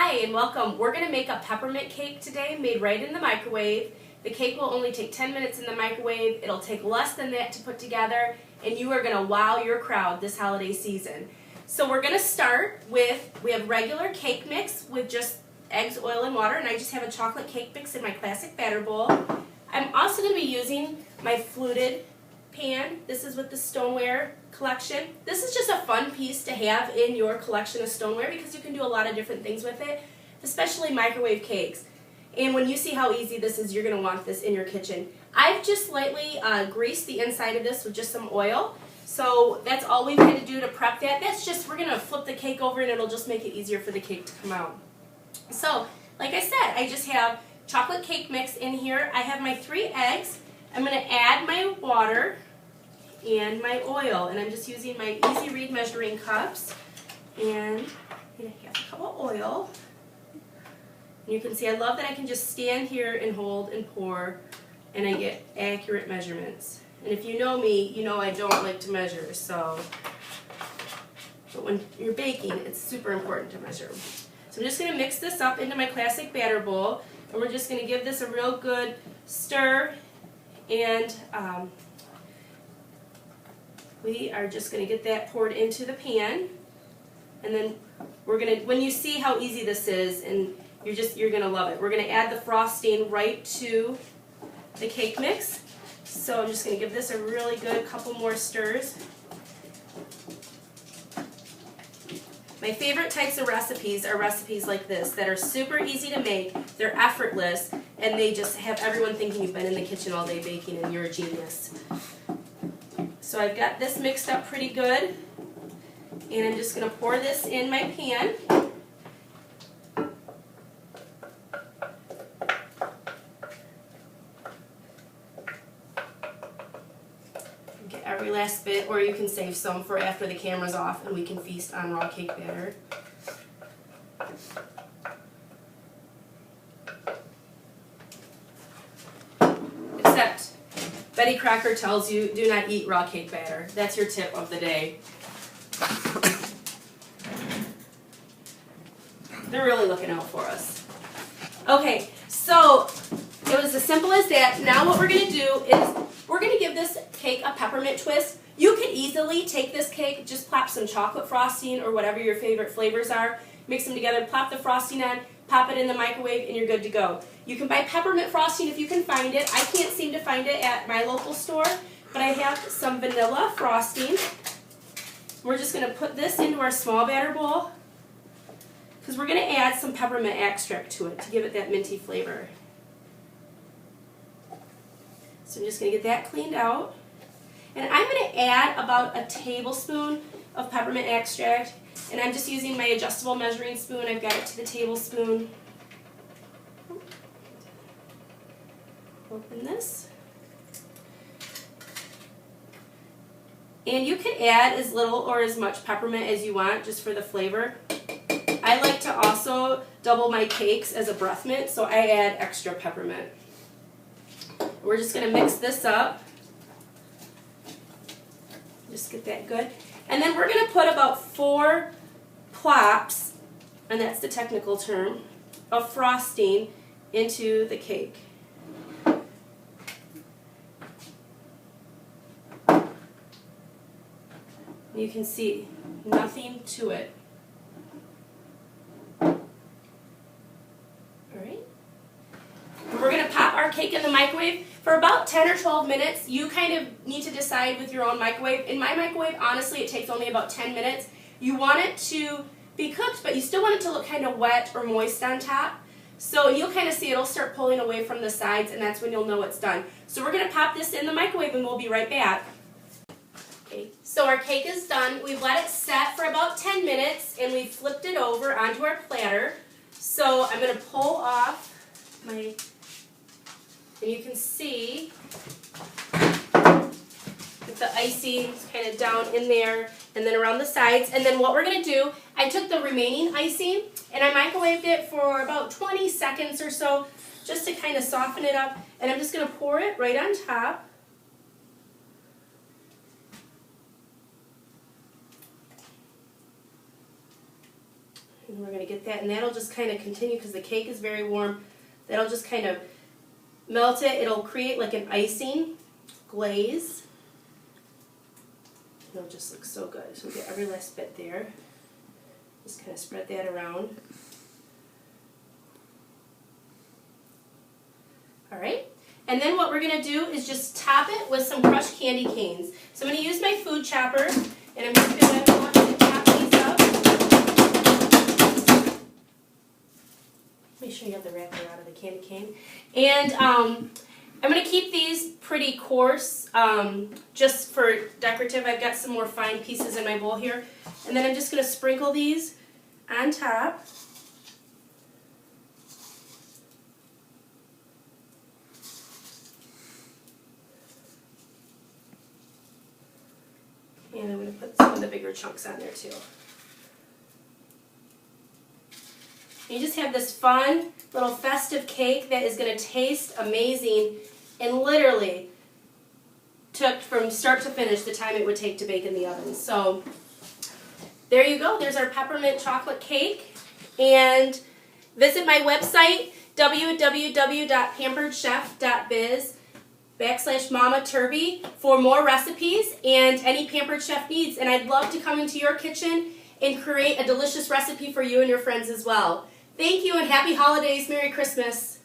Hi and welcome. We're going to make a peppermint cake today made right in the microwave. The cake will only take 10 minutes in the microwave. It'll take less than that to put together and you are going to wow your crowd this holiday season. So we're going to start with, we have regular cake mix with just eggs, oil, and water, and I just have a chocolate cake mix in my classic batter bowl. I'm also going to be using my fluted pan. This is with the stoneware collection. This is just a fun piece to have in your collection of stoneware because you can do a lot of different things with it, especially microwave cakes. And when you see how easy this is, you're going to want this in your kitchen. I've just lightly greased the inside of this with just some oil. So that's all we've had to do to prep that. That's just, we're going to flip the cake over and it'll just make it easier for the cake to come out. So, like I said, I just have chocolate cake mix in here. I have my 3 eggs. I'm going to add my water and my oil, and I'm just using my Easy Read measuring cups, and I'm going to have a cup of oil. And you can see I love that I can just stand here and hold and pour, and I get accurate measurements. And if you know me, you know I don't like to measure, but when you're baking, it's super important to measure. So I'm just going to mix this up into my classic batter bowl, and we're just going to give this a real good stir, and we are just going to get that poured into the pan, and then we're going to, when you see how easy this is, and you're going to love it, we're going to add the frosting right to the cake mix. So I'm just going to give this a really good couple more stirs. My favorite types of recipes are recipes like this that are super easy to make, they're effortless, and they just have everyone thinking you've been in the kitchen all day baking and you're a genius. So I've got this mixed up pretty good, and I'm just going to pour this in my pan. Get every last bit, or you can save some for after the camera's off and we can feast on raw cake batter. Except Betty Crocker tells you, do not eat raw cake batter. That's your tip of the day. They're really looking out for us. Okay, so it was as simple as that. Now what we're going to do is we're going to give this cake a peppermint twist. You could easily take this cake, just plop some chocolate frosting or whatever your favorite flavors are, mix them together, plop the frosting on, pop it in the microwave, and you're good to go. You can buy peppermint frosting if you can find it. I can't seem to find it at my local store, but I have some vanilla frosting. We're just going to put this into our small batter bowl because we're going to add some peppermint extract to it to give it that minty flavor. So I'm just going to get that cleaned out. And I'm going to add about a tablespoon of peppermint extract. And I'm just using my adjustable measuring spoon. I've got it to the tablespoon. Open this. And you can add as little or as much peppermint as you want just for the flavor. I like to also double my cakes as a breath mint, so I add extra peppermint. We're just going to mix this up. Just get that good. And then we're going to put about 4 plops, and that's the technical term, of frosting into the cake. You can see nothing to it. Alright. We're going to pop our cake in the microwave for about 10 or 12 minutes. You kind of need to decide with your own microwave. In my microwave, honestly, it takes only about 10 minutes. You want it to be cooked, but you still want it to look kind of wet or moist on top. So you'll kind of see it'll start pulling away from the sides, and that's when you'll know it's done. So we're going to pop this in the microwave, and we'll be right back. Okay, so our cake is done. We've let it set for about 10 minutes, and we've flipped it over onto our platter. So I'm going to pull off my, and you can see that the icing is kind of down in there and then around the sides. And then what we're going to do, I took the remaining icing and I microwaved it for about 20 seconds or so just to kind of soften it up. And I'm just going to pour it right on top. And we're going to get that, and that'll just kind of continue because the cake is very warm. That'll just kind of melt it. It'll create like an icing glaze. It'll just look so good. So we get every last bit there. Just kind of spread that around. All right. And then what we're going to do is just top it with some crushed candy canes. So I'm going to use my food chopper, and I'm just going to go ahead and chop these up. Make sure you have the wrapper out of the candy cane. And I'm going to keep these pretty coarse, just for decorative. I've got some more fine pieces in my bowl here. And then I'm just going to sprinkle these on top. And I'm going to put some of the bigger chunks on there too. You just have this fun little festive cake that is going to taste amazing and literally took from start to finish the time it would take to bake in the oven. So there you go. There's our peppermint chocolate cake. And visit my website, www.pamperedchef.biz/Mama Turby for more recipes and any Pampered Chef needs. And I'd love to come into your kitchen and create a delicious recipe for you and your friends as well. Thank you and happy holidays. Merry Christmas.